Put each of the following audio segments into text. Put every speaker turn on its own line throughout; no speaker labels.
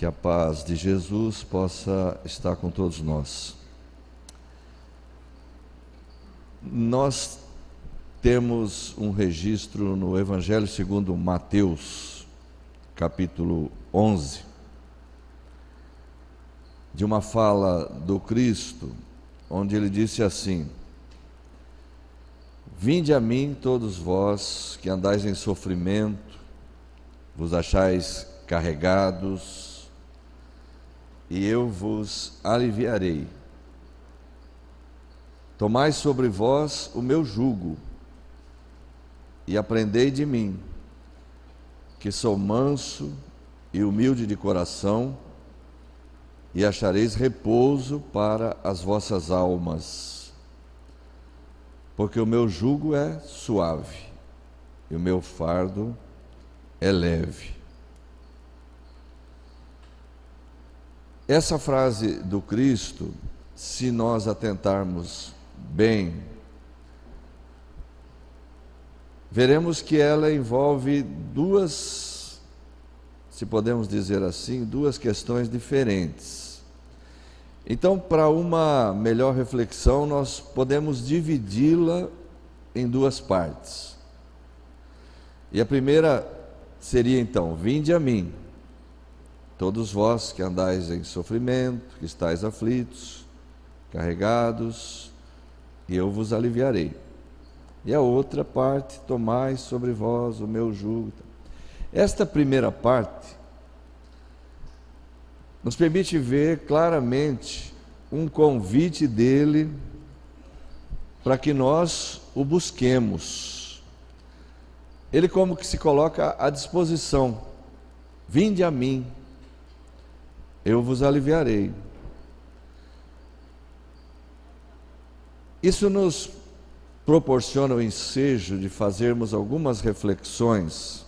Que a paz de Jesus possa estar com todos nós. Nós temos um registro no Evangelho segundo Mateus, capítulo 11, de uma fala do Cristo, onde ele disse assim: Vinde a mim todos vós que andais em sofrimento, vos achais carregados, e eu vos aliviarei. Tomai sobre vós o meu jugo, e aprendei de mim, que sou manso e humilde de coração, e achareis repouso para as vossas almas. Porque o meu jugo é suave, e o meu fardo é leve. Essa frase do Cristo, se nós atentarmos bem, veremos que ela envolve duas, se podemos dizer assim, duas questões diferentes. Então, para uma melhor reflexão, nós podemos dividi-la em duas partes. E a primeira seria então: Vinde a mim, todos vós que andais em sofrimento, que estáis aflitos, carregados, e eu vos aliviarei. E a outra parte: tomai sobre vós o meu jugo. Esta primeira parte nos permite ver claramente um convite dele para que nós o busquemos. Ele como que se coloca à disposição: Vinde a mim, eu vos aliviarei. Isso nos proporciona o ensejo de fazermos algumas reflexões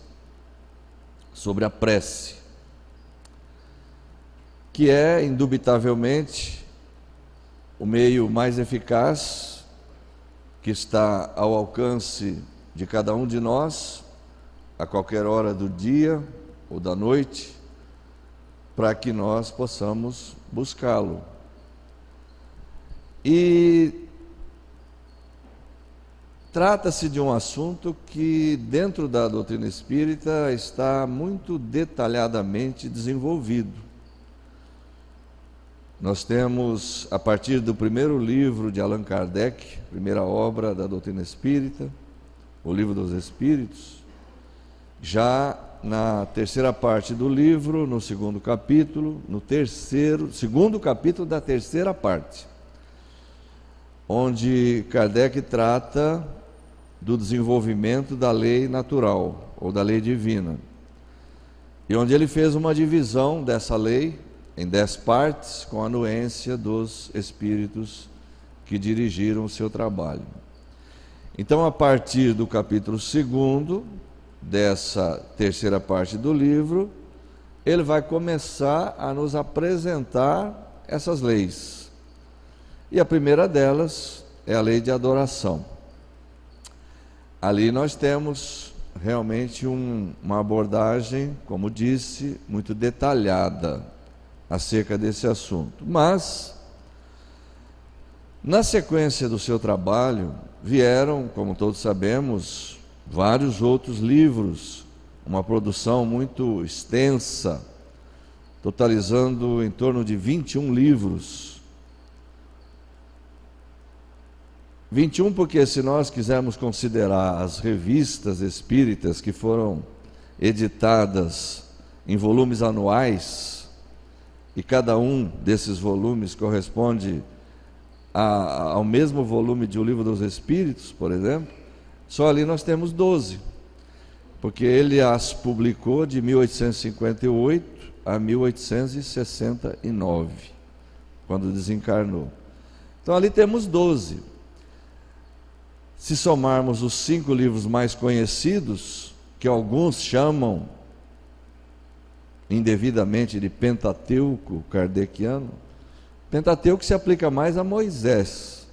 sobre a prece, que é, indubitavelmente, o meio mais eficaz que está ao alcance de cada um de nós, a qualquer hora do dia ou da noite, para que nós possamos buscá-lo. E trata-se de um assunto que, dentro da doutrina espírita, está muito detalhadamente desenvolvido. Nós temos, a partir do primeiro livro de Allan Kardec, primeira obra da doutrina espírita, o Livro dos Espíritos, já na terceira parte do livro, no segundo capítulo, segundo capítulo da terceira parte, onde Kardec trata do desenvolvimento da lei natural, ou da lei divina, e onde ele fez uma divisão dessa lei em 10 partes, com a anuência dos espíritos que dirigiram o seu trabalho. Então, a partir do capítulo 2 dessa terceira parte do livro, ele vai começar a nos apresentar essas leis. E a primeira delas é a lei de adoração. Ali nós temos realmente uma abordagem, como disse, muito detalhada acerca desse assunto. Mas, na sequência do seu trabalho, vieram, como todos sabemos, vários outros livros, uma produção muito extensa, totalizando em torno de 21 livros. 21 porque, se nós quisermos considerar as revistas espíritas que foram editadas em volumes anuais, e cada um desses volumes corresponde ao mesmo volume de O Livro dos Espíritos, por exemplo, só ali nós temos 12, porque ele as publicou de 1858 a 1869, quando desencarnou. Então ali temos 12. Se somarmos os 5 livros mais conhecidos, que alguns chamam indevidamente de Pentateuco kardeciano, Pentateuco se aplica mais a Moisés,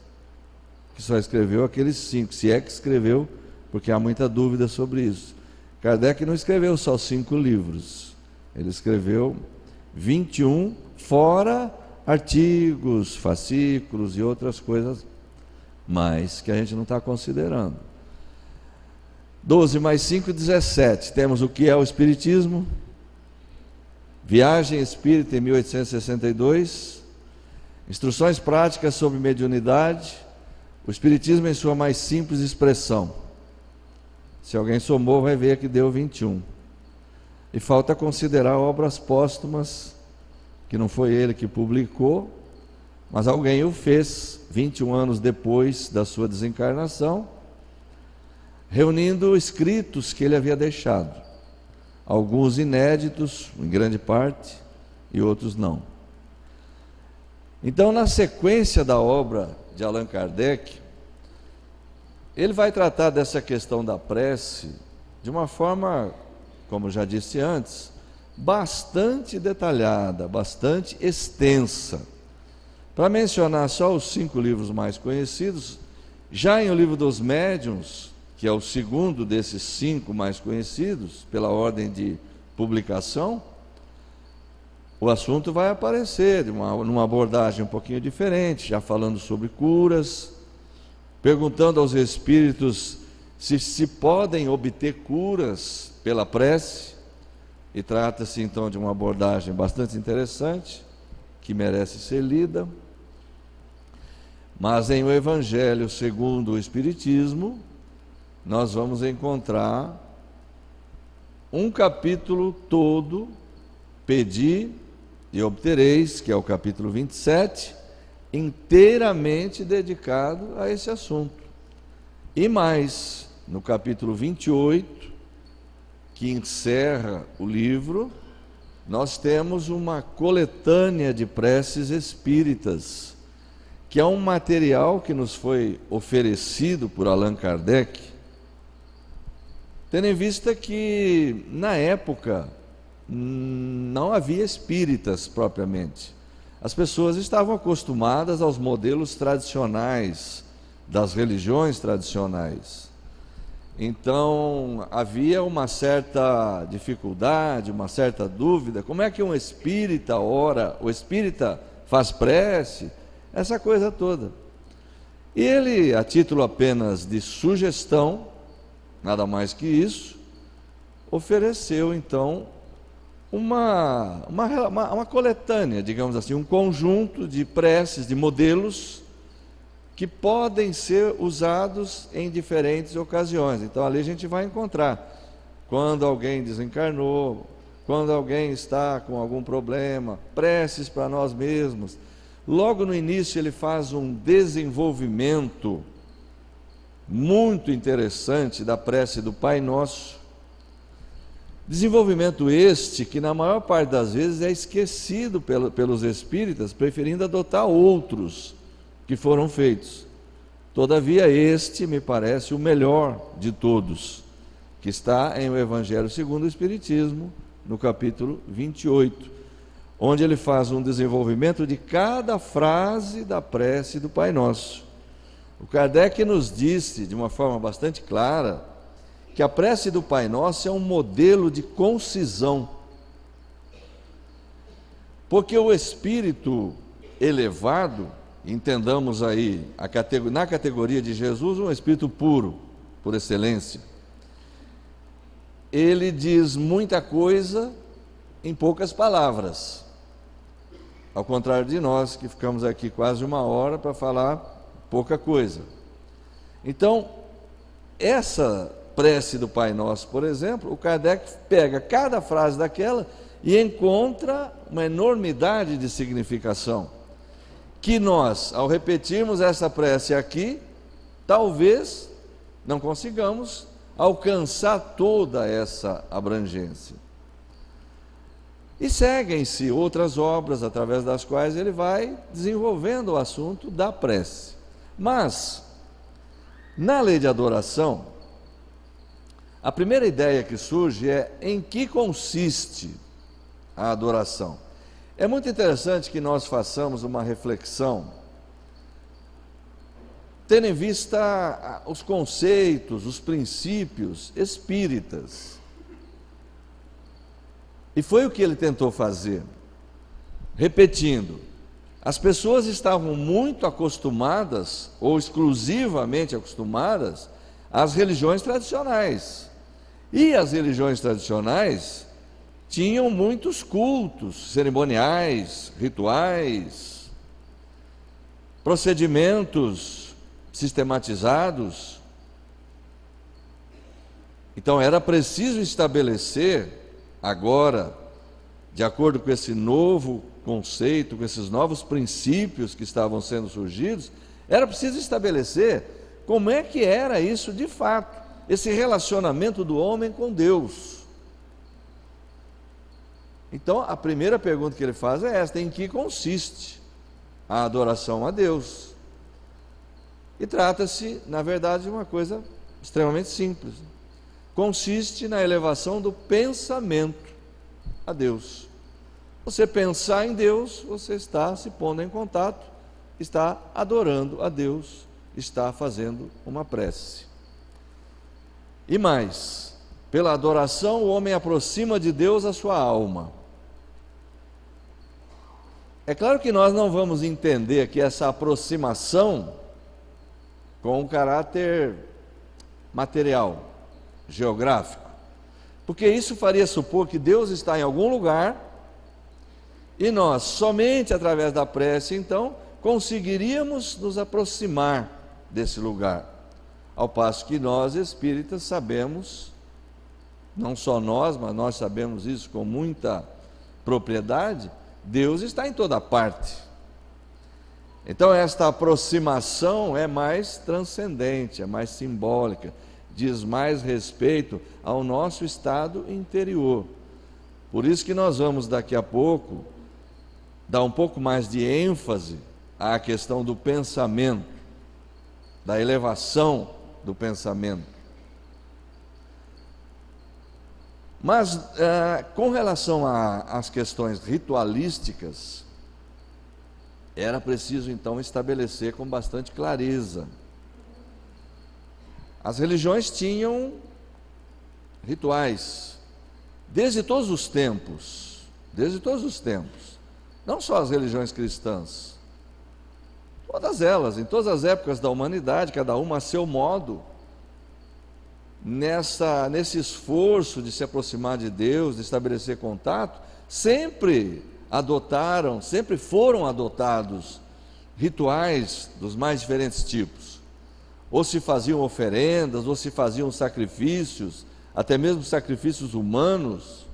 que só escreveu aqueles 5, se é que escreveu, porque há muita dúvida sobre isso. Kardec não escreveu só 5 livros, ele escreveu 21, fora artigos, fascículos e outras coisas mais que a gente não está considerando. 12 mais 5, 17. Temos o que é o Espiritismo, Viagem Espírita em 1862, Instruções Práticas sobre Mediunidade, o Espiritismo em sua mais simples expressão. Se alguém somou, vai ver que deu 21. E falta considerar obras póstumas, que não foi ele que publicou, mas alguém o fez 21 anos depois da sua desencarnação, reunindo escritos que ele havia deixado, alguns inéditos, em grande parte, e outros não. Então, na sequência da obra de Allan Kardec, ele vai tratar dessa questão da prece de uma forma, como já disse antes, bastante detalhada, bastante extensa. Para mencionar só os 5 livros mais conhecidos, já em O Livro dos Médiuns, que é o segundo desses 5 mais conhecidos, pela ordem de publicação, o assunto vai aparecer numa abordagem um pouquinho diferente, já falando sobre curas, perguntando aos espíritos se podem obter curas pela prece, e trata-se então de uma abordagem bastante interessante, que merece ser lida. Mas em O Evangelho segundo o Espiritismo, nós vamos encontrar um capítulo todo, Pedi e obtereis, que é o capítulo 27, inteiramente dedicado a esse assunto. E mais, no capítulo 28, que encerra o livro, nós temos uma coletânea de preces espíritas, que é um material que nos foi oferecido por Allan Kardec, tendo em vista que, na época, não havia espíritas propriamente. As pessoas estavam acostumadas aos modelos tradicionais, das religiões tradicionais. Então, havia uma certa dificuldade, uma certa dúvida. Como é que um espírita ora? O espírita faz prece? Essa coisa toda. E ele, a título apenas de sugestão, nada mais que isso, ofereceu então uma coletânea, digamos assim, um conjunto de preces, de modelos que podem ser usados em diferentes ocasiões. Então ali a gente vai encontrar quando alguém desencarnou, quando alguém está com algum problema, preces para nós mesmos. Logo no início ele faz um desenvolvimento muito interessante da prece do Pai Nosso. Desenvolvimento este que na maior parte das vezes é esquecido pelos espíritas, preferindo adotar outros que foram feitos. Todavia este me parece o melhor de todos, que está em O Evangelho segundo o Espiritismo, no capítulo 28, onde ele faz um desenvolvimento de cada frase da prece do Pai Nosso. O Kardec nos disse, de uma forma bastante clara, que a prece do Pai Nosso é um modelo de concisão, porque o espírito elevado, entendamos aí, na categoria de Jesus, um espírito puro, por excelência, ele diz muita coisa em poucas palavras, ao contrário de nós, que ficamos aqui quase 1 hora para falar pouca coisa. Então, essa prece do Pai Nosso, por exemplo, o Kardec pega cada frase daquela e encontra uma enormidade de significação, que nós, ao repetirmos essa prece aqui, talvez não consigamos alcançar toda essa abrangência. E seguem-se outras obras através das quais ele vai desenvolvendo o assunto da prece. Mas, na lei de adoração, a primeira ideia que surge é em que consiste a adoração. É muito interessante que nós façamos uma reflexão, tendo em vista os conceitos, os princípios espíritas. E foi o que ele tentou fazer. Repetindo, as pessoas estavam muito acostumadas, ou exclusivamente acostumadas, às religiões tradicionais. E as religiões tradicionais tinham muitos cultos cerimoniais, rituais, procedimentos sistematizados. Então era preciso estabelecer agora, de acordo com esse novo conceito, com esses novos princípios que estavam sendo surgidos, era preciso estabelecer como é que era isso de fato, esse relacionamento do homem com Deus. Então a primeira pergunta que ele faz é esta: em que consiste a adoração a Deus? E trata-se, na verdade, de uma coisa extremamente simples. Consiste na elevação do pensamento a Deus. Você pensar em Deus, você está se pondo em contato, está adorando a Deus, está fazendo uma prece. E mais, pela adoração o homem aproxima de Deus a sua alma. É claro que nós não vamos entender aqui essa aproximação com um caráter material, geográfico, porque isso faria supor que Deus está em algum lugar e nós, somente através da prece, então, conseguiríamos nos aproximar desse lugar. Ao passo que nós, espíritas, sabemos, não só nós, mas nós sabemos isso com muita propriedade, Deus está em toda parte. Então esta aproximação é mais transcendente, é mais simbólica, diz mais respeito ao nosso estado interior. Por isso que nós vamos daqui a pouco dar um pouco mais de ênfase à questão do pensamento, da elevação do pensamento. Mas com relação às questões ritualísticas, era preciso então estabelecer com bastante clareza. As religiões tinham rituais, desde todos os tempos, não só as religiões cristãs, todas elas, em todas as épocas da humanidade, cada uma a seu modo, nesse esforço de se aproximar de Deus, de estabelecer contato, sempre foram adotados rituais dos mais diferentes tipos. Ou se faziam oferendas, ou se faziam sacrifícios, até mesmo sacrifícios humanos.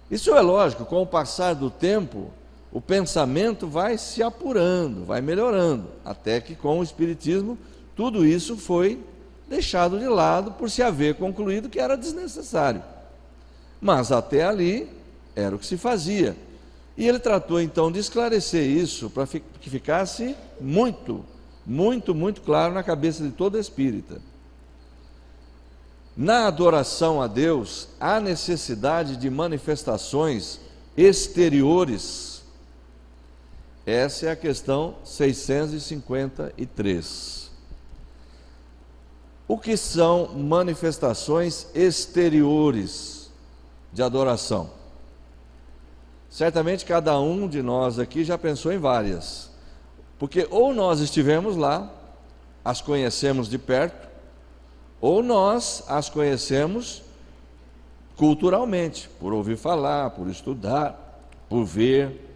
Isso é lógico, com o passar do tempo, o pensamento vai se apurando, vai melhorando, até que com o Espiritismo tudo isso foi deixado de lado por se haver concluído que era desnecessário. Mas até ali era o que se fazia. E ele tratou então de esclarecer isso para que ficasse muito claro na cabeça de todo espírita. Na adoração a Deus, há necessidade de manifestações exteriores. Essa é a questão 653. O que são manifestações exteriores de adoração? Certamente cada um de nós aqui já pensou em várias, porque ou nós estivemos lá, as conhecemos de perto, ou nós as conhecemos culturalmente, por ouvir falar, por estudar, por ver.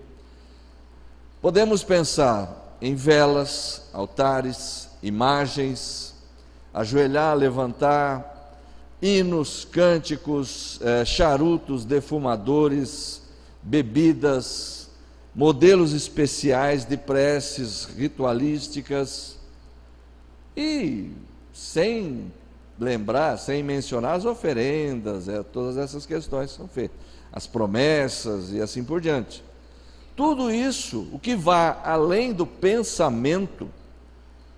Podemos pensar em velas, altares, imagens, ajoelhar, levantar, hinos, cânticos, charutos, defumadores, bebidas, modelos especiais de preces ritualísticas, e sem mencionar as oferendas, todas essas questões que são feitas, as promessas e assim por diante. Tudo isso, o que vai além do pensamento,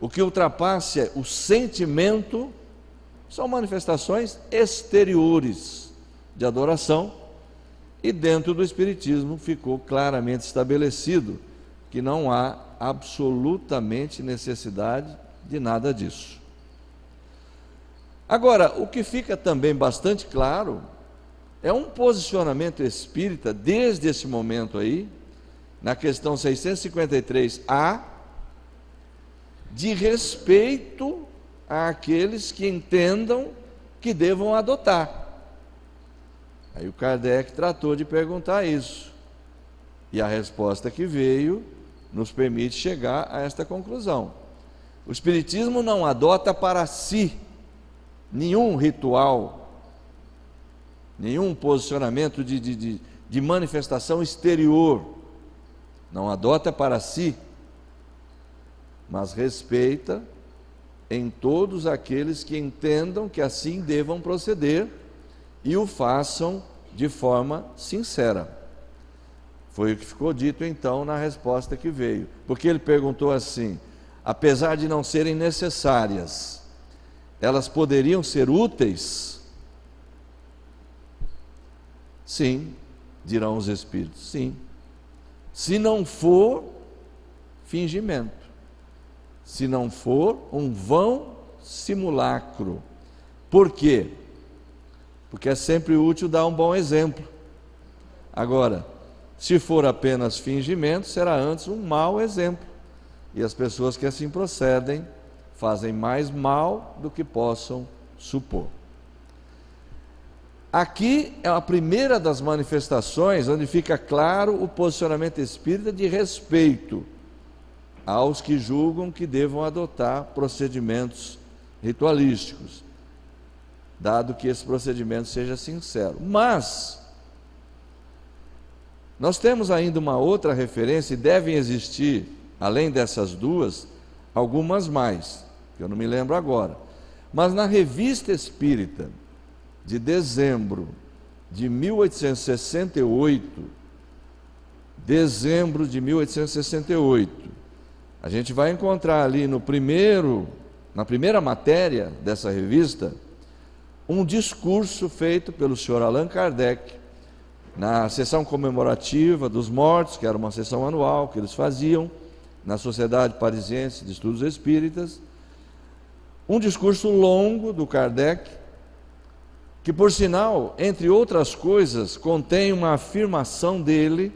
o que ultrapassa o sentimento, são manifestações exteriores de adoração, e dentro do Espiritismo ficou claramente estabelecido que não há absolutamente necessidade de nada disso. Agora, o que fica também bastante claro é um posicionamento espírita, desde esse momento aí, na questão 653A, de respeito àqueles que entendam que devam adotar. Aí o Kardec tratou de perguntar isso, e a resposta que veio nos permite chegar a esta conclusão. O Espiritismo não adota para si nenhum ritual, nenhum posicionamento de manifestação exterior, não adota para si, mas respeita em todos aqueles que entendam que assim devam proceder e o façam de forma sincera. Foi o que ficou dito então na resposta que veio, porque ele perguntou assim: apesar de não serem necessárias, elas poderiam ser úteis? Sim, dirão os espíritos, sim. Se não for fingimento, se não for um vão simulacro. Por quê? Porque é sempre útil dar um bom exemplo. Agora, se for apenas fingimento, será antes um mau exemplo. E as pessoas que assim procedem fazem mais mal do que possam supor. Aqui é a primeira das manifestações onde fica claro o posicionamento espírita de respeito aos que julgam que devam adotar procedimentos ritualísticos, dado que esse procedimento seja sincero. Mas nós temos ainda uma outra referência, e devem existir, além dessas duas, algumas mais, que eu não me lembro agora. Mas na Revista Espírita, de dezembro de 1868, a gente vai encontrar ali na primeira matéria dessa revista, um discurso feito pelo senhor Allan Kardec, na sessão comemorativa dos mortos, que era uma sessão anual que eles faziam, na Sociedade Parisiense de Estudos Espíritas, um discurso longo do Kardec, que por sinal, entre outras coisas, contém uma afirmação dele,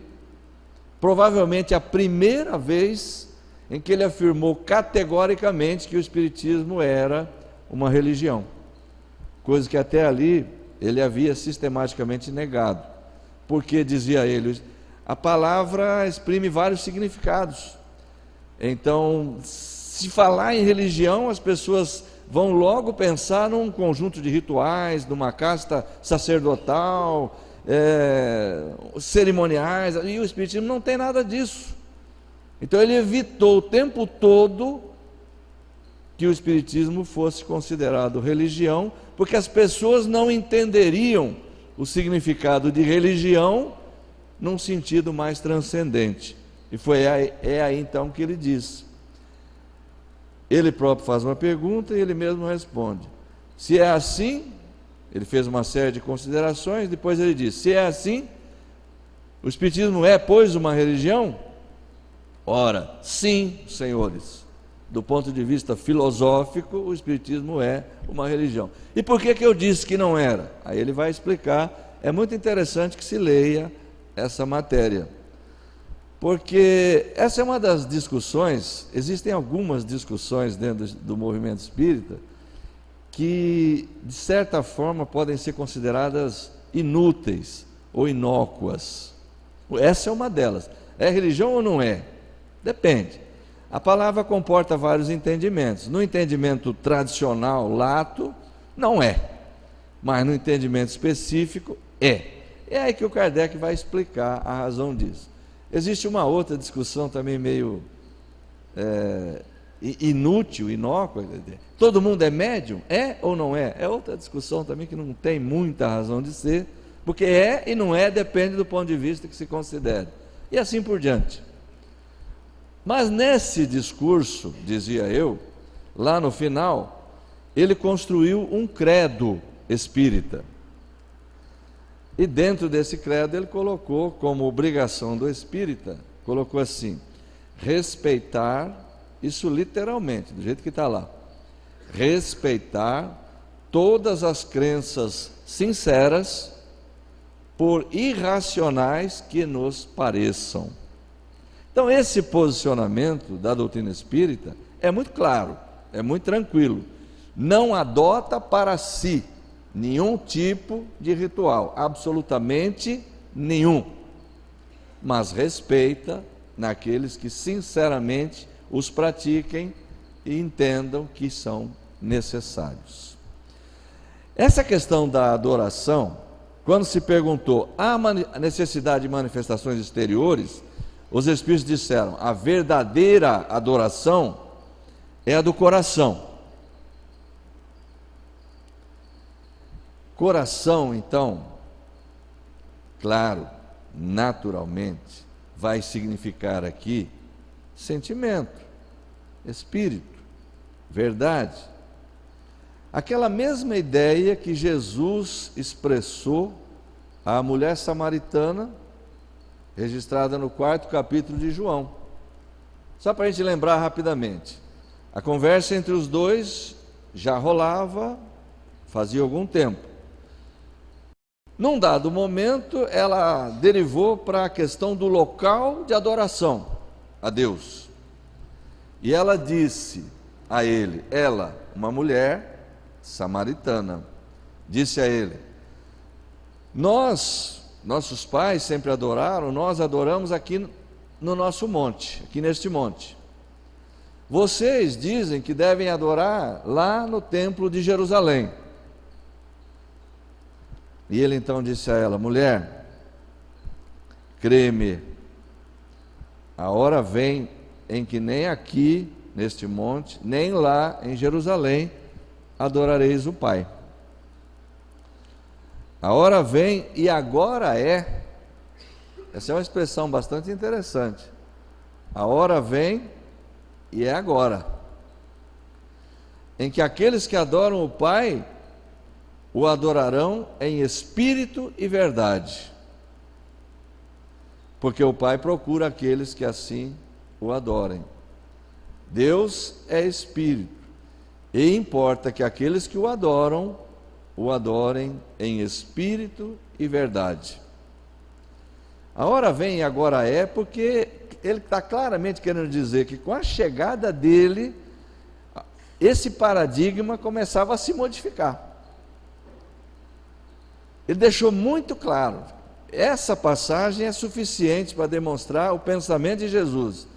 provavelmente a primeira vez em que ele afirmou categoricamente que o Espiritismo era uma religião, coisa que até ali ele havia sistematicamente negado, porque, dizia ele, a palavra exprime vários significados. Então, se falar em religião, as pessoas vão logo pensar num conjunto de rituais, numa casta sacerdotal, cerimoniais, e o Espiritismo não tem nada disso. Então ele evitou o tempo todo que o Espiritismo fosse considerado religião, porque as pessoas não entenderiam o significado de religião num sentido mais transcendente. E é aí então que ele diz. Ele próprio faz uma pergunta e ele mesmo responde. Se é assim, ele fez uma série de considerações, depois ele diz: se é assim, o Espiritismo é, pois, uma religião? Ora, sim, senhores, do ponto de vista filosófico, o Espiritismo é uma religião. E por que eu disse que não era? Aí ele vai explicar. É muito interessante que se leia essa matéria, porque essa é uma das discussões. Existem algumas discussões dentro do movimento espírita que, de certa forma, podem ser consideradas inúteis ou inócuas. Essa é uma delas. É religião ou não é? Depende. A palavra comporta vários entendimentos. No entendimento tradicional, lato, não é. Mas no entendimento específico, é. É aí que o Kardec vai explicar a razão disso. Existe uma outra discussão também meio inútil, inócua. Todo mundo é médium? É ou não é? É outra discussão também que não tem muita razão de ser, porque é e não é, depende do ponto de vista que se considere. E assim por diante. Mas nesse discurso, dizia eu, lá no final, ele construiu um credo espírita. E dentro desse credo ele colocou como obrigação do espírita, colocou assim: respeitar, isso literalmente, do jeito que está lá, respeitar todas as crenças sinceras por irracionais que nos pareçam. Então, esse posicionamento da doutrina espírita é muito claro, é muito tranquilo. Não adota para si nenhum tipo de ritual, absolutamente nenhum, mas respeita naqueles que sinceramente os pratiquem e entendam que são necessários. Essa questão da adoração, quando se perguntou a necessidade de manifestações exteriores, os Espíritos disseram: a verdadeira adoração é a do coração. Coração, então, claro, naturalmente, vai significar aqui sentimento, espírito, verdade. Aquela mesma ideia que Jesus expressou à mulher samaritana, registrada no 4º capítulo de João. Só para a gente lembrar rapidamente, a conversa entre os dois já rolava fazia algum tempo. Num dado momento, ela derivou para a questão do local de adoração a Deus. E ela disse a ele, ela, uma mulher samaritana, disse a ele: nossos pais sempre adoraram, nós adoramos aqui no nosso monte, aqui neste monte. Vocês dizem que devem adorar lá no templo de Jerusalém. E ele então disse a ela: mulher, crê-me, a hora vem em que nem aqui neste monte, nem lá em Jerusalém adorareis o Pai. A hora vem e agora é. Essa é uma expressão bastante interessante. A hora vem e é agora, em que aqueles que adoram o Pai o adorarão em espírito e verdade, porque o Pai procura aqueles que assim o adorem. Deus é espírito, e importa que aqueles que o adorem em espírito e verdade. A hora vem e agora é, porque ele está claramente querendo dizer que com a chegada dele, esse paradigma começava a se modificar. Ele deixou muito claro, essa passagem é suficiente para demonstrar o pensamento de Jesus.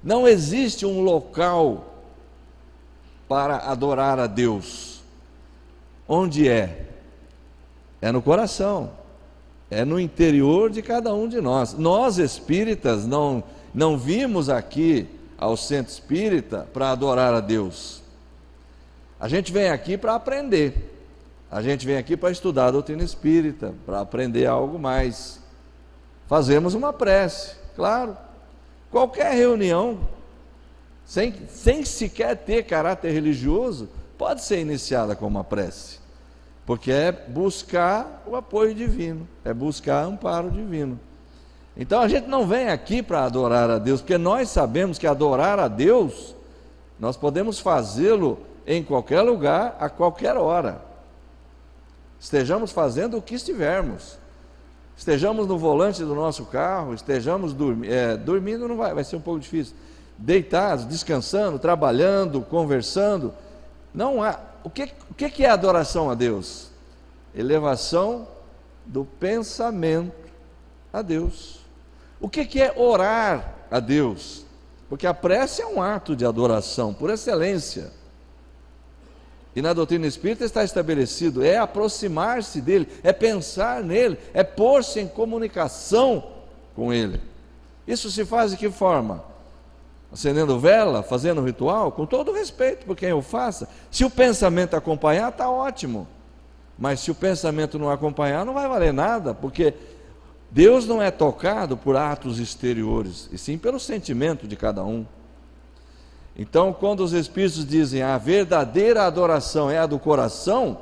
Não existe um local para adorar a Deus. Onde é? É no coração, é no interior de cada um de nós. Nós espíritas não vimos aqui ao centro espírita para adorar a Deus. A gente vem aqui para aprender. A gente vem aqui para estudar a doutrina espírita, para aprender algo mais. Fazemos uma prece, claro. Qualquer reunião, sem sequer ter caráter religioso, pode ser iniciada com uma prece, porque é buscar o apoio divino, é buscar amparo divino. Então a gente não vem aqui para adorar a Deus, porque nós sabemos que adorar a Deus, nós podemos fazê-lo em qualquer lugar, a qualquer hora. Estejamos fazendo o que estivermos, estejamos no volante do nosso carro, estejamos dormindo, não vai ser um pouco difícil, deitados, descansando, trabalhando, conversando. Não há. O que é adoração a Deus? Elevação do pensamento a Deus. O que é orar a Deus? Porque a prece é um ato de adoração por excelência. E na doutrina espírita está estabelecido, é aproximar-se dele, é pensar nele, é pôr-se em comunicação com ele. Isso se faz de que forma? Acendendo vela, fazendo ritual, com todo respeito por quem o faça. Se o pensamento acompanhar, está ótimo. Mas se o pensamento não acompanhar, não vai valer nada, porque Deus não é tocado por atos exteriores, e sim pelo sentimento de cada um. Então, quando os Espíritos dizem a verdadeira adoração é a do coração,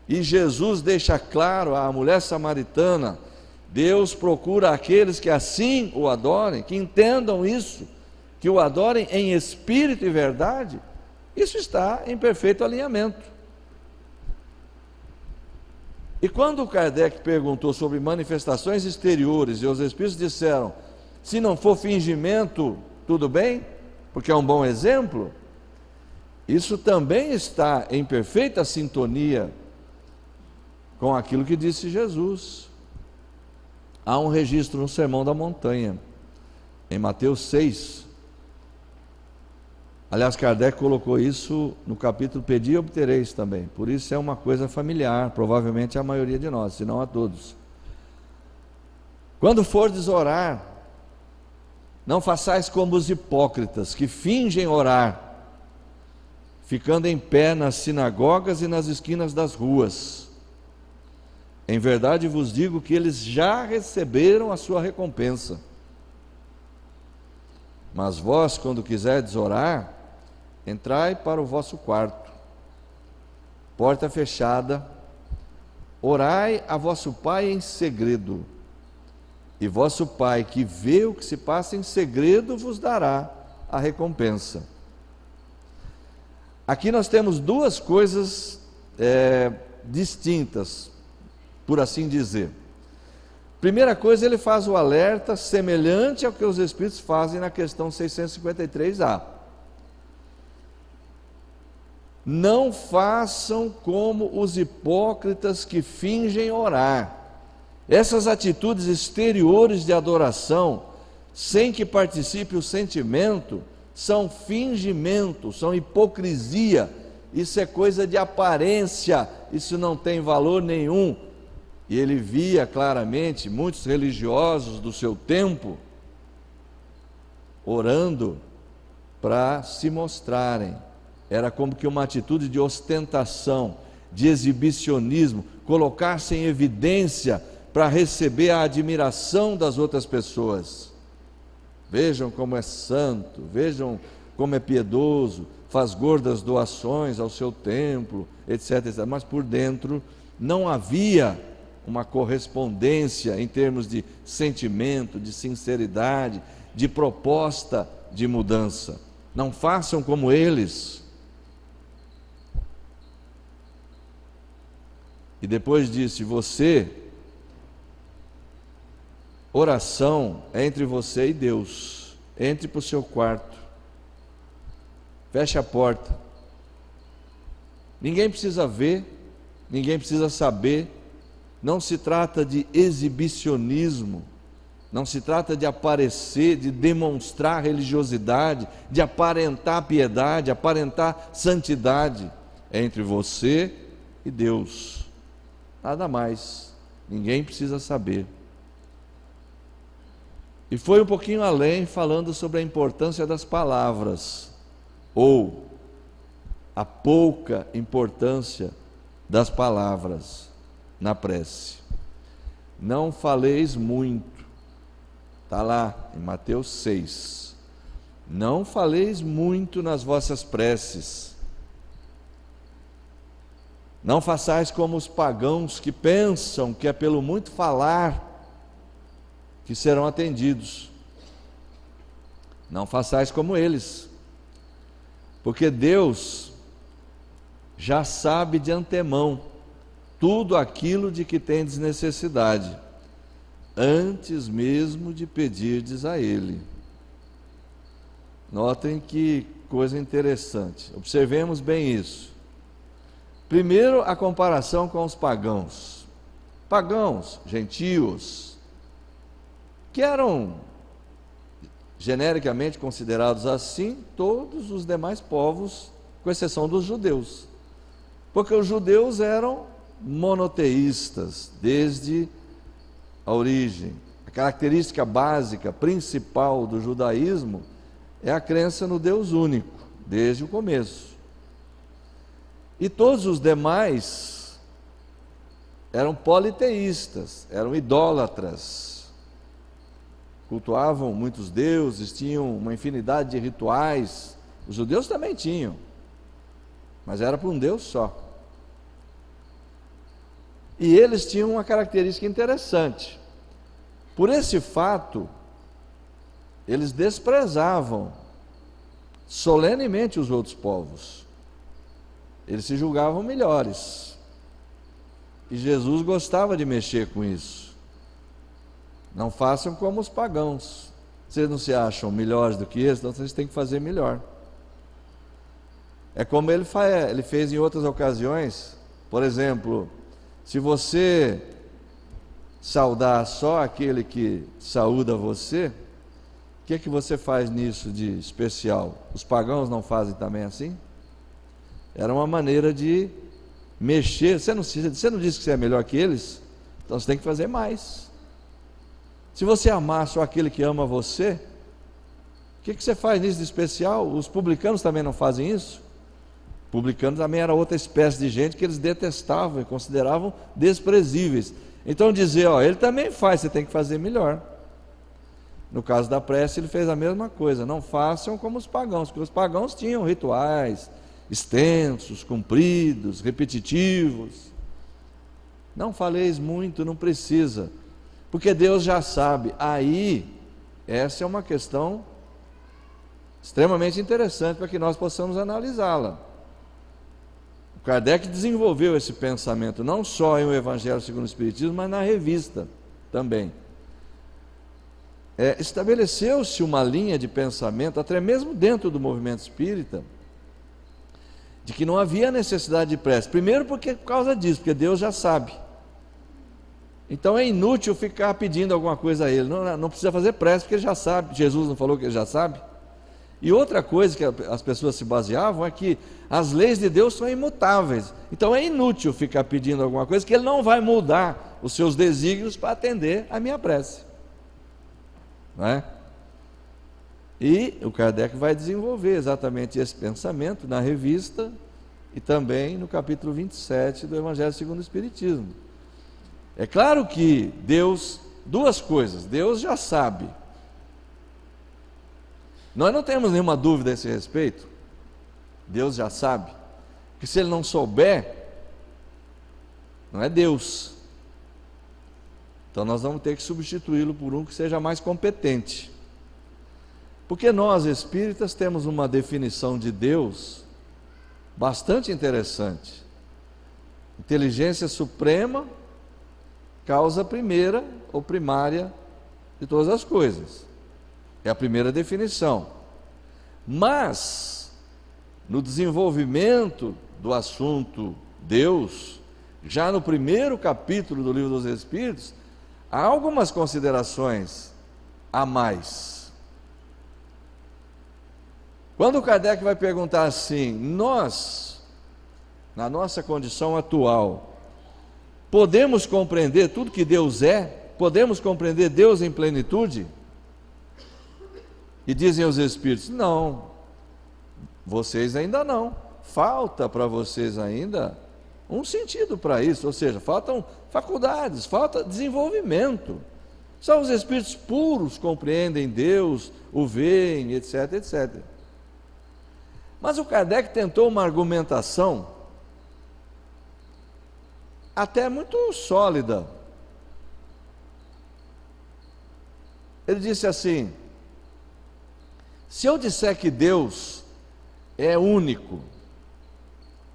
e Jesus deixa claro à mulher samaritana, Deus procura aqueles que assim o adorem, que entendam isso, que o adorem em espírito e verdade, isso está em perfeito alinhamento. E quando Kardec perguntou sobre manifestações exteriores e os espíritos disseram: se não for fingimento, tudo bem, porque é um bom exemplo, isso também está em perfeita sintonia com aquilo que disse Jesus. Há um registro no Sermão da Montanha, em Mateus 6. Aliás, Kardec colocou isso no capítulo Pedi e Obtereis também. Por isso é uma coisa familiar, provavelmente a maioria de nós, se não a todos. Quando fordes orar, não façais como os hipócritas, que fingem orar, ficando em pé nas sinagogas e nas esquinas das ruas. Em verdade vos digo que eles já receberam a sua recompensa. Mas vós, quando quiserdes orar, entrai para o vosso quarto, porta fechada, orai a vosso Pai em segredo, e vosso Pai, que vê o que se passa em segredo, vos dará a recompensa. Aqui nós temos duas coisas distintas, por assim dizer. Primeira coisa, ele faz o alerta semelhante ao que os Espíritos fazem na questão 653A. Não façam como os hipócritas que fingem orar. Essas atitudes exteriores de adoração, sem que participe o sentimento, são fingimento, são hipocrisia. Isso é coisa de aparência, isso não tem valor nenhum. E ele via claramente muitos religiosos do seu tempo orando para se mostrarem. Era como que uma atitude de ostentação, de exibicionismo, colocar-se em evidência para receber a admiração das outras pessoas. Vejam como é santo, vejam como é piedoso, faz gordas doações ao seu templo, etc, etc. Mas por dentro não havia uma correspondência em termos de sentimento, de sinceridade, de proposta de mudança. Não façam como eles. E depois disse: oração é entre você e Deus. Entre para o seu quarto, feche a porta. Ninguém precisa ver, ninguém precisa saber. Não se trata de exibicionismo, não se trata de aparecer, de demonstrar religiosidade, de aparentar piedade, aparentar santidade. É entre você e Deus. Nada mais, ninguém precisa saber. E foi um pouquinho além, falando sobre a importância das palavras, ou a pouca importância das palavras na prece. Não faleis muito, está lá em Mateus 6. Não faleis muito nas vossas preces. Não façais como os pagãos que pensam que é pelo muito falar que serão atendidos. Não façais como eles, porque Deus já sabe de antemão tudo aquilo de que tendes necessidade, antes mesmo de pedirdes a Ele. Notem que coisa interessante, observemos bem isso. Primeiro, a comparação com os pagãos. Pagãos, gentios, que eram genericamente considerados assim todos os demais povos, com exceção dos judeus. Porque os judeus eram monoteístas desde a origem. A característica básica, principal do judaísmo é a crença no Deus único, desde o começo. E todos os demais eram politeístas, eram idólatras, cultuavam muitos deuses, tinham uma infinidade de rituais. Os judeus também tinham, mas era para um Deus só. E eles tinham uma característica interessante. Por esse fato, eles desprezavam solenemente os outros povos. Eles se julgavam melhores. E Jesus gostava de mexer com isso. Não façam como os pagãos. Vocês não se acham melhores do que eles, então vocês têm que fazer melhor. É como ele fez em outras ocasiões. Por exemplo, se você saudar só aquele que saúda você, o que é que você faz nisso de especial? Os pagãos não fazem também assim? Era uma maneira de mexer. Você não disse que você é melhor que eles? Então você tem que fazer mais. Se você amar só aquele que ama você, o que você faz nisso de especial? Os publicanos também não fazem isso? Publicanos também era outra espécie de gente que eles detestavam e consideravam desprezíveis. Então dizer, ele também faz, você tem que fazer melhor. No caso da prece, ele fez a mesma coisa. Não façam como os pagãos, porque os pagãos tinham rituais extensos, compridos, repetitivos. Não faleis muito, não precisa, porque Deus já sabe. Aí, essa é uma questão extremamente interessante para que nós possamos analisá-la. O Kardec desenvolveu esse pensamento não só em O Evangelho segundo o Espiritismo, mas na revista também. Estabeleceu-se uma linha de pensamento, até mesmo dentro do movimento espírita, de que não havia necessidade de prece. Primeiro por causa disso, porque Deus já sabe. Então é inútil ficar pedindo alguma coisa a Ele. Não precisa fazer prece, porque Ele já sabe. Jesus não falou que Ele já sabe? E outra coisa que as pessoas se baseavam é que as leis de Deus são imutáveis. Então é inútil ficar pedindo alguma coisa, que Ele não vai mudar os seus desígnios para atender a minha prece. Não é? E o Kardec vai desenvolver exatamente esse pensamento na revista e também no capítulo 27 do Evangelho segundo o Espiritismo. É claro que Deus, duas coisas, Deus já sabe. Nós não temos nenhuma dúvida a esse respeito. Deus já sabe. Que se Ele não souber, não é Deus. Então nós vamos ter que substituí-lo por um que seja mais competente. Porque nós, espíritas, temos uma definição de Deus bastante interessante. Inteligência suprema, causa primeira ou primária de todas as coisas. É a primeira definição. Mas, no desenvolvimento do assunto Deus, já no primeiro capítulo do Livro dos Espíritos, há algumas considerações a mais. Quando o Kardec vai perguntar assim, nós, na nossa condição atual, podemos compreender tudo que Deus é? Podemos compreender Deus em plenitude? E dizem os Espíritos, não, vocês ainda não, falta para vocês ainda um sentido para isso, ou seja, faltam faculdades, falta desenvolvimento. Só os Espíritos puros compreendem Deus, o veem, etc, etc. Mas o Kardec tentou uma argumentação até muito sólida. Ele disse assim, se eu disser que Deus é único,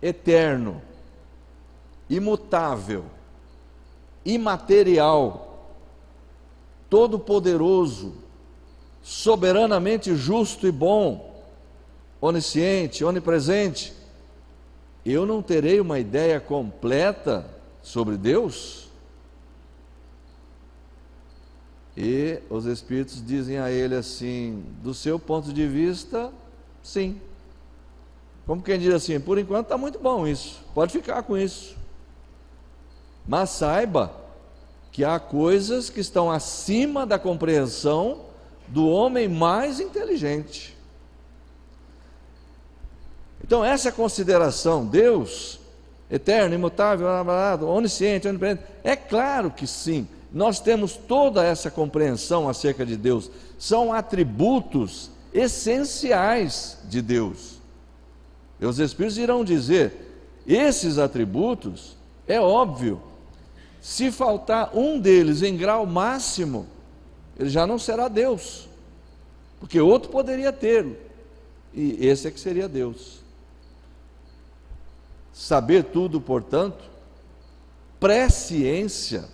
eterno, imutável, imaterial, todo-poderoso, soberanamente justo e bom, onisciente, onipresente, eu não terei uma ideia completa sobre Deus? E os Espíritos dizem a ele assim, do seu ponto de vista, sim. Como quem diz assim, por enquanto está muito bom isso, pode ficar com isso. Mas saiba que há coisas que estão acima da compreensão do homem mais inteligente. Então essa consideração, Deus, eterno, imutável, onisciente, onipresente, é claro que sim, nós temos toda essa compreensão acerca de Deus, são atributos essenciais de Deus. E os Espíritos irão dizer, esses atributos, é óbvio, se faltar um deles em grau máximo, ele já não será Deus, porque outro poderia tê-lo, e esse é que seria Deus. Saber tudo, portanto, presciência.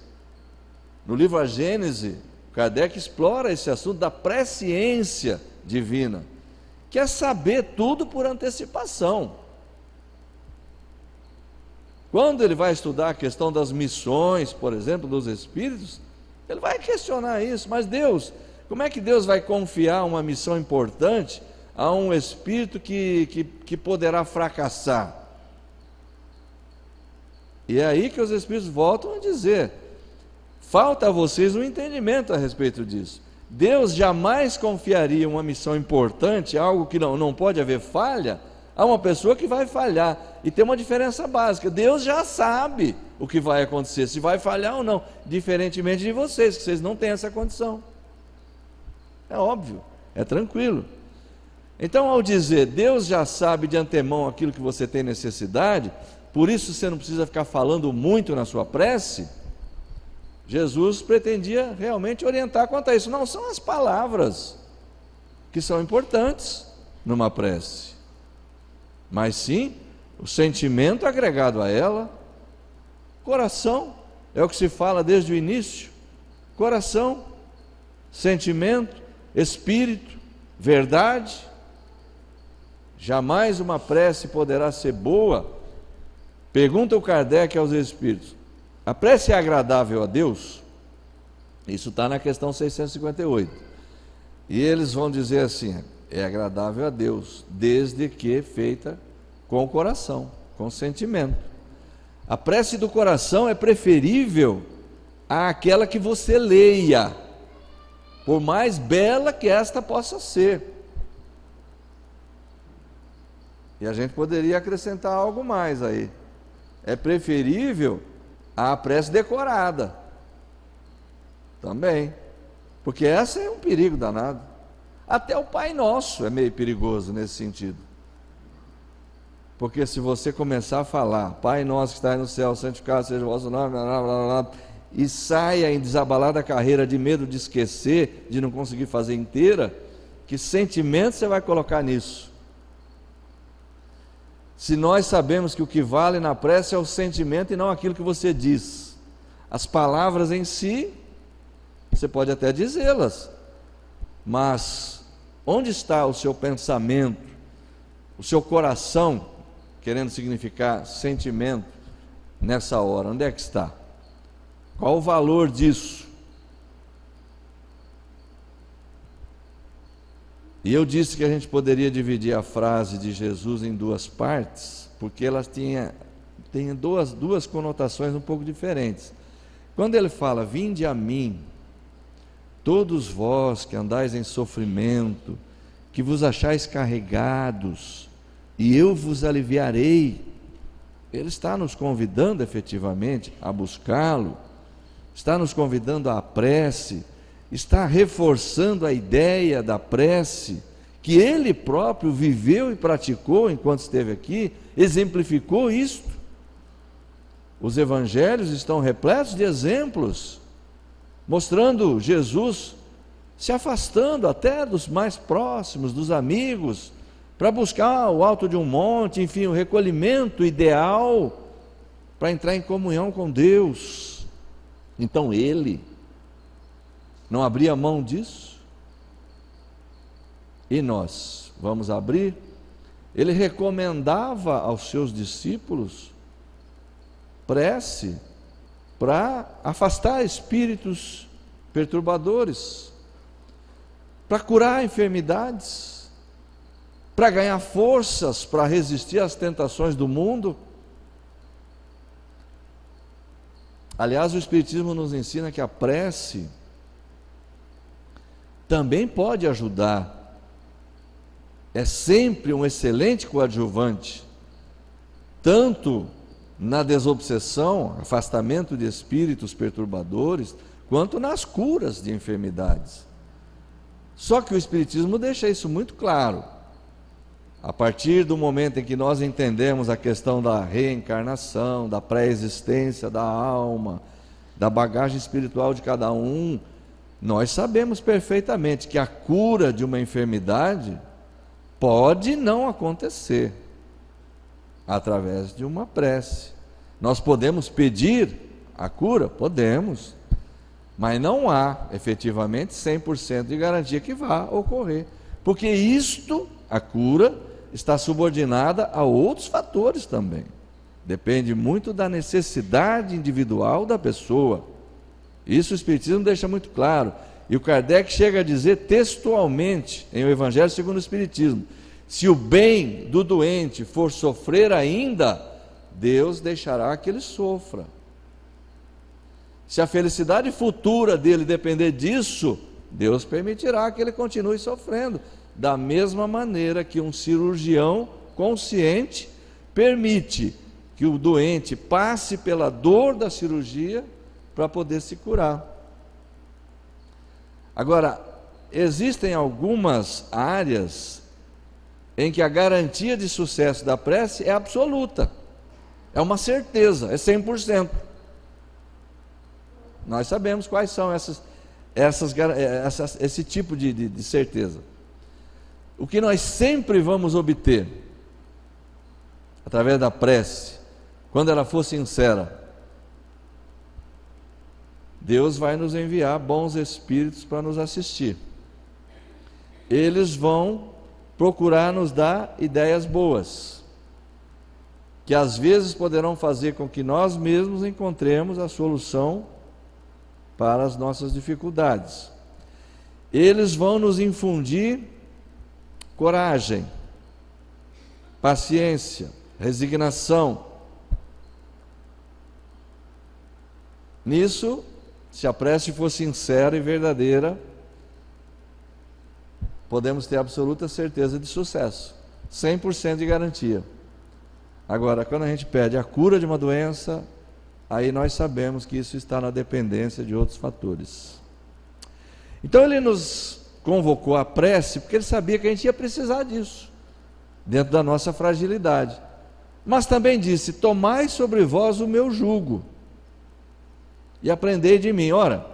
No livro A Gênese, Kardec explora esse assunto da presciência divina, que é saber tudo por antecipação. Quando ele vai estudar a questão das missões, por exemplo, dos espíritos, ele vai questionar isso. Mas Deus, como é que Deus vai confiar uma missão importante a um espírito que poderá fracassar? E é aí que os espíritos voltam a dizer: falta a vocês um entendimento a respeito disso. Deus jamais confiaria uma missão importante, algo que não pode haver falha, a uma pessoa que vai falhar. E tem uma diferença básica: Deus já sabe o que vai acontecer, se vai falhar ou não, diferentemente de vocês, que vocês não têm essa condição. É óbvio, é tranquilo. Então, ao dizer Deus já sabe de antemão aquilo que você tem necessidade, por isso você não precisa ficar falando muito na sua prece, Jesus pretendia realmente orientar quanto a isso. Não são as palavras que são importantes numa prece, mas sim o sentimento agregado a ela. Coração, é o que se fala desde o início: coração, sentimento, espírito, verdade. Jamais uma prece poderá ser boa. Pergunta o Kardec aos espíritos: a prece é agradável a Deus? Isso está na questão 658. E eles vão dizer assim: é agradável a Deus, desde que feita com o coração, com o sentimento. A prece do coração é preferível àquela que você leia, por mais bela que esta possa ser. E a gente poderia acrescentar algo mais aí: é preferível à prece decorada também, porque essa é um perigo danado. Até o Pai Nosso é meio perigoso nesse sentido, porque se você começar a falar Pai Nosso que está no céu, santificado seja o vosso nome, blá, blá, blá, blá, e saia em desabalada carreira de medo de esquecer, de não conseguir fazer inteira, que sentimento você vai colocar nisso? Se nós sabemos que o que vale na prece é o sentimento e não aquilo que você diz. As palavras em si, você pode até dizê-las, mas onde está o seu pensamento, o seu coração, querendo significar sentimento, nessa hora? Onde é que está? Qual o valor disso? E eu disse que a gente poderia dividir a frase de Jesus em duas partes, porque elas têm duas conotações um pouco diferentes. Quando ele fala: vinde a mim, todos vós que andais em sofrimento, que vos achais carregados, e eu vos aliviarei, ele está nos convidando efetivamente a buscá-lo, está nos convidando à prece, está reforçando a ideia da prece, que ele próprio viveu e praticou enquanto esteve aqui, exemplificou isto. Os evangelhos estão repletos de exemplos, mostrando Jesus se afastando até dos mais próximos, dos amigos, para buscar o alto de um monte, enfim, o recolhimento ideal, para entrar em comunhão com Deus. Então ele não abria mão disso? E nós vamos abrir? Ele recomendava aos seus discípulos prece para afastar espíritos perturbadores, para curar enfermidades, para ganhar forças para resistir às tentações do mundo. Aliás, o Espiritismo nos ensina que a prece também pode ajudar, é sempre um excelente coadjuvante, tanto na desobsessão, afastamento de espíritos perturbadores, quanto nas curas de enfermidades. Só que o Espiritismo deixa isso muito claro. A partir do momento em que nós entendemos a questão da reencarnação, da pré-existência da alma, da bagagem espiritual de cada um, nós sabemos perfeitamente que a cura de uma enfermidade pode não acontecer através de uma prece. Nós podemos pedir a cura? Podemos, mas não há efetivamente 100% de garantia que vá ocorrer, porque isto, a cura, está subordinada a outros fatores também. Depende muito da necessidade individual da pessoa. Isso o Espiritismo deixa muito claro. E o Kardec chega a dizer textualmente em O Evangelho segundo o Espiritismo: se o bem do doente for sofrer ainda, Deus deixará que ele sofra. Se a felicidade futura dele depender disso, Deus permitirá que ele continue sofrendo. Da mesma maneira que um cirurgião consciente permite que o doente passe pela dor da cirurgia para poder se curar. Agora, existem algumas áreas em que a garantia de sucesso da prece é absoluta, é uma certeza, é 100%. Nós sabemos quais são esse tipo de certeza. O que nós sempre vamos obter, através da prece, quando ela for sincera, Deus vai nos enviar bons espíritos para nos assistir. Eles vão procurar nos dar ideias boas, que às vezes poderão fazer com que nós mesmos encontremos a solução para as nossas dificuldades. Eles vão nos infundir coragem, paciência, resignação. Nisso, se a prece for sincera e verdadeira, podemos ter absoluta certeza de sucesso, 100% de garantia. Agora, quando a gente pede a cura de uma doença, aí nós sabemos que isso está na dependência de outros fatores. Então ele nos convocou à prece porque ele sabia que a gente ia precisar disso, dentro da nossa fragilidade. Mas também disse: tomai sobre vós o meu jugo e aprendei de mim. Ora,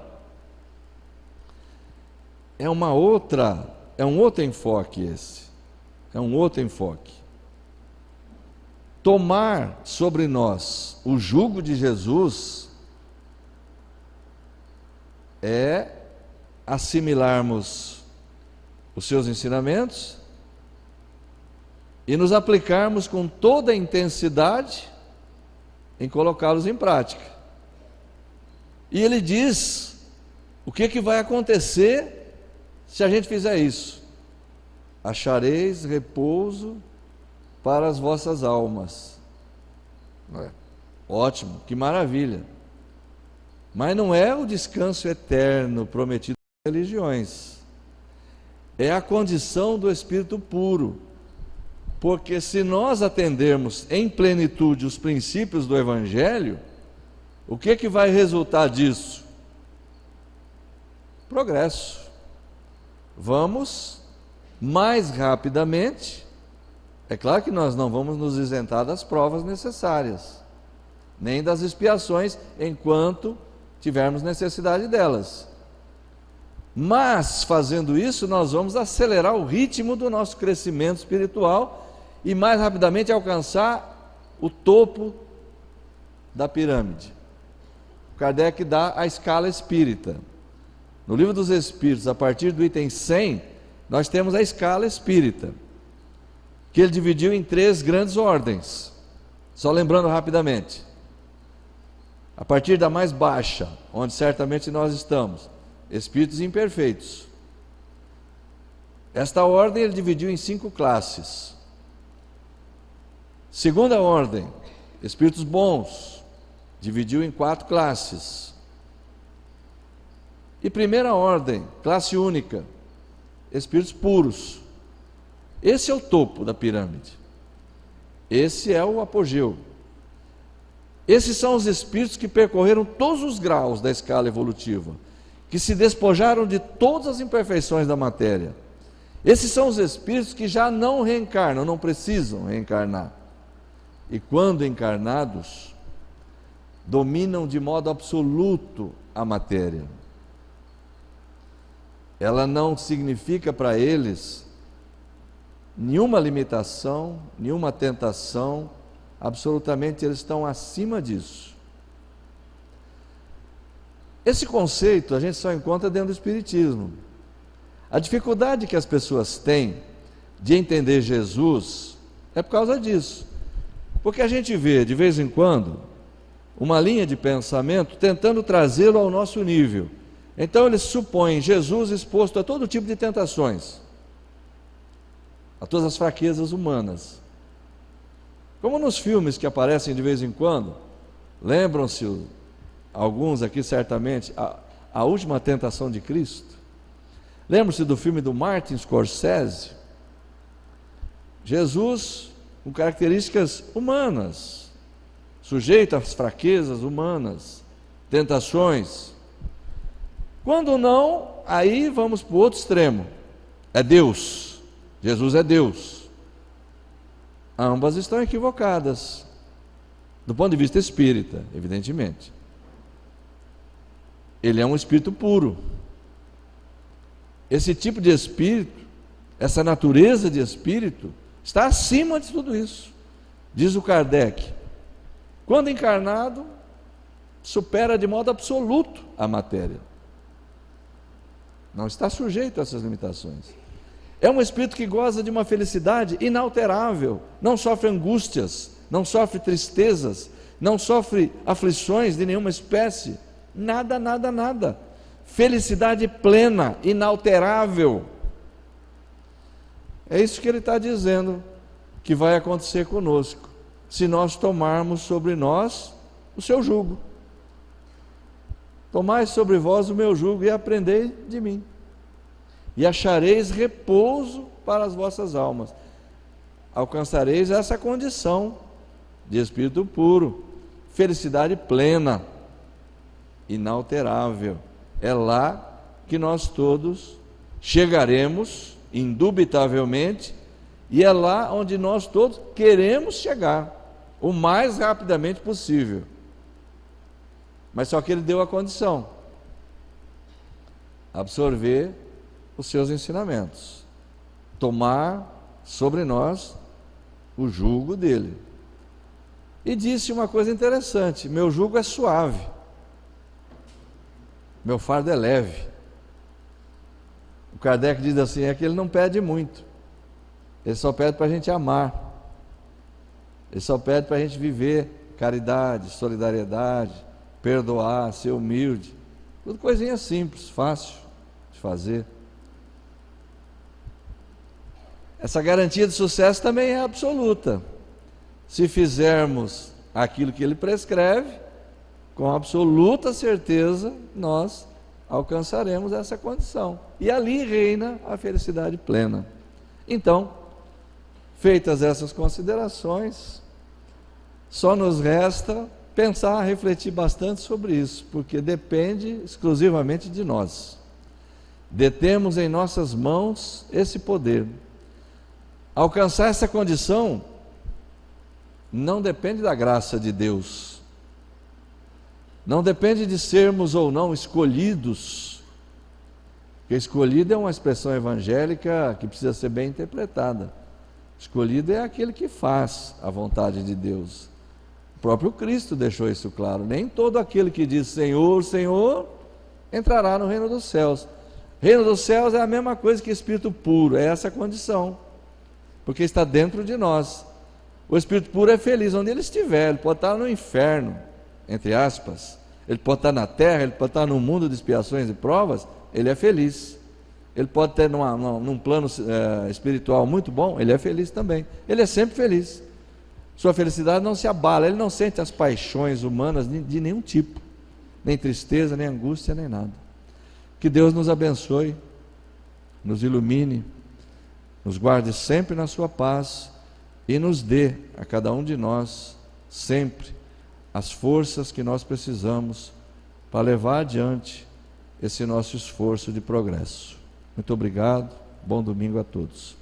é um outro enfoque esse. É um outro enfoque. Tomar sobre nós o jugo de Jesus é assimilarmos os seus ensinamentos e nos aplicarmos com toda a intensidade em colocá-los em prática. E ele diz o que vai acontecer se a gente fizer isso: achareis repouso para as vossas almas. Ótimo, que maravilha. Mas não é o descanso eterno prometido pelas religiões, é a condição do espírito puro. Porque se nós atendermos em plenitude os princípios do Evangelho, o que vai resultar disso? Progresso. Vamos mais rapidamente. É claro que nós não vamos nos isentar das provas necessárias, nem das expiações, enquanto tivermos necessidade delas. Mas, fazendo isso, nós vamos acelerar o ritmo do nosso crescimento espiritual e mais rapidamente alcançar o topo da pirâmide. Kardec dá a escala espírita. No Livro dos Espíritos, a partir do item 100, nós temos a escala espírita, que ele dividiu em 3 grandes ordens. Só lembrando rapidamente: a partir da mais baixa, onde certamente nós estamos, espíritos imperfeitos. Esta ordem ele dividiu em 5 classes. Segunda ordem, espíritos bons, dividiu em 4 classes. E primeira ordem, classe única, espíritos puros. Esse é o topo da pirâmide. Esse é o apogeu. Esses são os espíritos que percorreram todos os graus da escala evolutiva, que se despojaram de todas as imperfeições da matéria. Esses são os espíritos que já não reencarnam, não precisam reencarnar. E quando encarnados, dominam de modo absoluto a matéria. Ela não significa para eles nenhuma limitação, nenhuma tentação, absolutamente eles estão acima disso. Esse conceito a gente só encontra dentro do Espiritismo. A dificuldade que as pessoas têm de entender Jesus é por causa disso. Porque a gente vê, de vez em quando, uma linha de pensamento tentando trazê-lo ao nosso nível. Então eles supõem Jesus exposto a todo tipo de tentações, a todas as fraquezas humanas. Como nos filmes que aparecem de vez em quando, lembram-se alguns aqui certamente, a Última Tentação de Cristo. Lembram-se do filme do Martin Scorsese? Jesus com características humanas, sujeito às fraquezas humanas, tentações. Quando não, aí vamos para o outro extremo. É Deus. Jesus é Deus. Ambas estão equivocadas, do ponto de vista espírita, evidentemente. Ele é um espírito puro. Esse tipo de espírito, essa natureza de espírito, está acima de tudo isso. Diz o Kardec, quando encarnado, supera de modo absoluto a matéria. Não está sujeito a essas limitações. É um espírito que goza de uma felicidade inalterável, não sofre angústias, não sofre tristezas, não sofre aflições de nenhuma espécie, nada, nada, nada. Felicidade plena, inalterável. É isso que ele está dizendo que vai acontecer conosco, se nós tomarmos sobre nós o seu jugo. Tomai sobre vós o meu jugo e aprendei de mim, e achareis repouso para as vossas almas. Alcançareis essa condição de espírito puro, felicidade plena, inalterável. É lá que nós todos chegaremos, indubitavelmente, e é lá onde nós todos queremos chegar, o mais rapidamente possível. Mas só que ele deu a condição: absorver os seus ensinamentos, tomar sobre nós o jugo dele. E disse uma coisa interessante: meu jugo é suave, meu fardo é leve. O Kardec diz assim, é que ele não pede muito, ele só pede para a gente amar, ele só pede para a gente viver caridade, solidariedade, perdoar, ser humilde, tudo coisinha simples, fácil de fazer. Essa garantia de sucesso também é absoluta. Se fizermos aquilo que ele prescreve, com absoluta certeza nós alcançaremos essa condição, e ali reina a felicidade plena. Então, feitas essas considerações, só nos resta pensar, refletir bastante sobre isso, porque depende exclusivamente de nós. Detemos em nossas mãos esse poder. Alcançar essa condição não depende da graça de Deus, não depende de sermos ou não escolhidos, porque escolhido é uma expressão evangélica que precisa ser bem interpretada. Escolhido é aquele que faz a vontade de Deus. O próprio Cristo deixou isso claro: nem todo aquele que diz Senhor, Senhor, entrará no reino dos céus. Reino dos céus é a mesma coisa que espírito puro, é essa condição, porque está dentro de nós. O espírito puro é feliz onde ele estiver. Ele pode estar no inferno, entre aspas, ele pode estar na terra, ele pode estar num mundo de expiações e provas, ele é feliz. Ele pode ter num plano espiritual muito bom, ele é feliz também. Ele é sempre feliz. Sua felicidade não se abala, ele não sente as paixões humanas de nenhum tipo, nem tristeza, nem angústia, nem nada. Que Deus nos abençoe, nos ilumine, nos guarde sempre na sua paz e nos dê a cada um de nós sempre as forças que nós precisamos para levar adiante esse nosso esforço de progresso. Muito obrigado, bom domingo a todos.